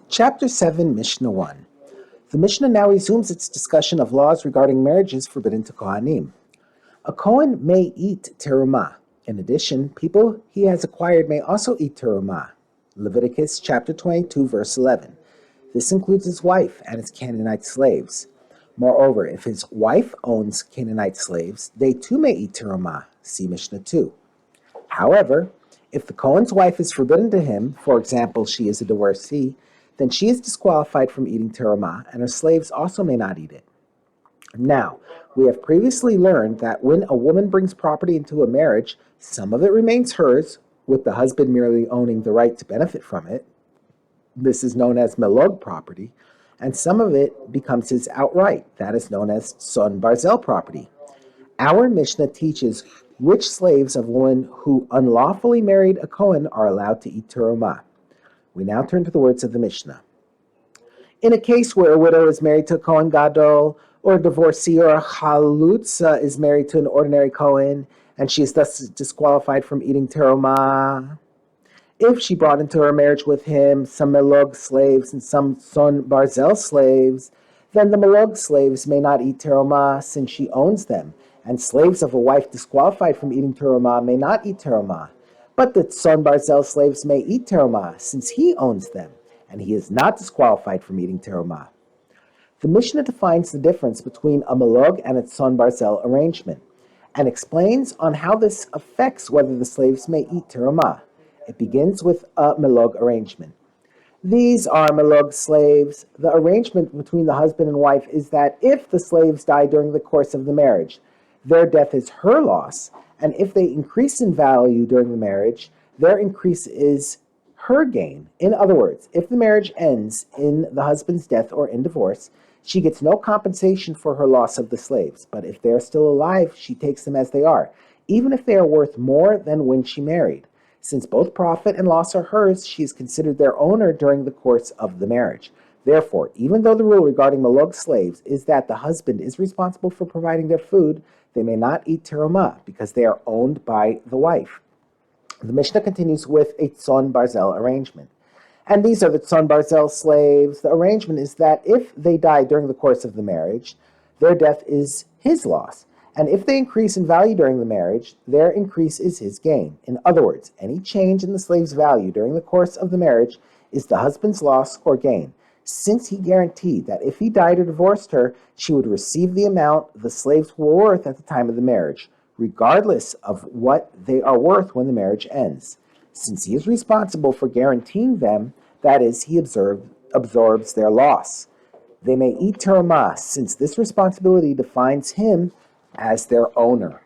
Chapter 7, Mishnah 1. The Mishnah now resumes its discussion of laws regarding marriages forbidden to Kohanim. A Kohen may eat terumah. In addition, people he has acquired may also eat terumah. Leviticus chapter 22, verse 11. This includes his wife and his Canaanite slaves. Moreover, if his wife owns Canaanite slaves, they too may eat terumah. See Mishnah 2. However, if the Kohen's wife is forbidden to him, for example, she is a divorcee, then she is disqualified from eating terumah, and her slaves also may not eat it. Now, we have previously learned that when a woman brings property into a marriage, some of it remains hers, with the husband merely owning the right to benefit from it. This is known as melog property, and some of it becomes his outright. That is known as son barzel property. Our Mishnah teaches which slaves of women who unlawfully married a Kohen are allowed to eat terumah. We now turn to the words of the Mishnah. In a case where a widow is married to a Kohen Gadol, or a divorcee or a chalutza is married to an ordinary Kohen, and she is thus disqualified from eating terumah, if she brought into her marriage with him some melog slaves and some son barzel slaves, then the melog slaves may not eat terumah since she owns them, and slaves of a wife disqualified from eating terumah may not eat terumah. But the son barzel slaves may eat terumah since he owns them, and he is not disqualified from eating terumah. The Mishnah defines the difference between a melog and its son barzel arrangement, and explains on how this affects whether the slaves may eat terumah. It begins with a melog arrangement. These are melog slaves. The arrangement between the husband and wife is that if the slaves die during the course of the marriage, their death is her loss, and if they increase in value during the marriage, their increase is her gain. In other words, if the marriage ends in the husband's death or in divorce, she gets no compensation for her loss of the slaves, but if they are still alive, she takes them as they are, even if they are worth more than when she married. Since both profit and loss are hers, she is considered their owner during the course of the marriage. Therefore, even though the rule regarding melog slaves is that the husband is responsible for providing their food, they may not eat terumah because they are owned by the wife. The Mishnah continues with a tzon barzel arrangement. And these are the tzon barzel slaves. The arrangement is that if they die during the course of the marriage, their death is his loss. And if they increase in value during the marriage, their increase is his gain. In other words, any change in the slave's value during the course of the marriage is the husband's loss or gain, since he guaranteed that if he died or divorced her, she would receive the amount the slaves were worth at the time of the marriage, regardless of what they are worth when the marriage ends. Since he is responsible for guaranteeing them, that is, he absorbs their loss. They may eat terumah, since this responsibility defines him as their owner.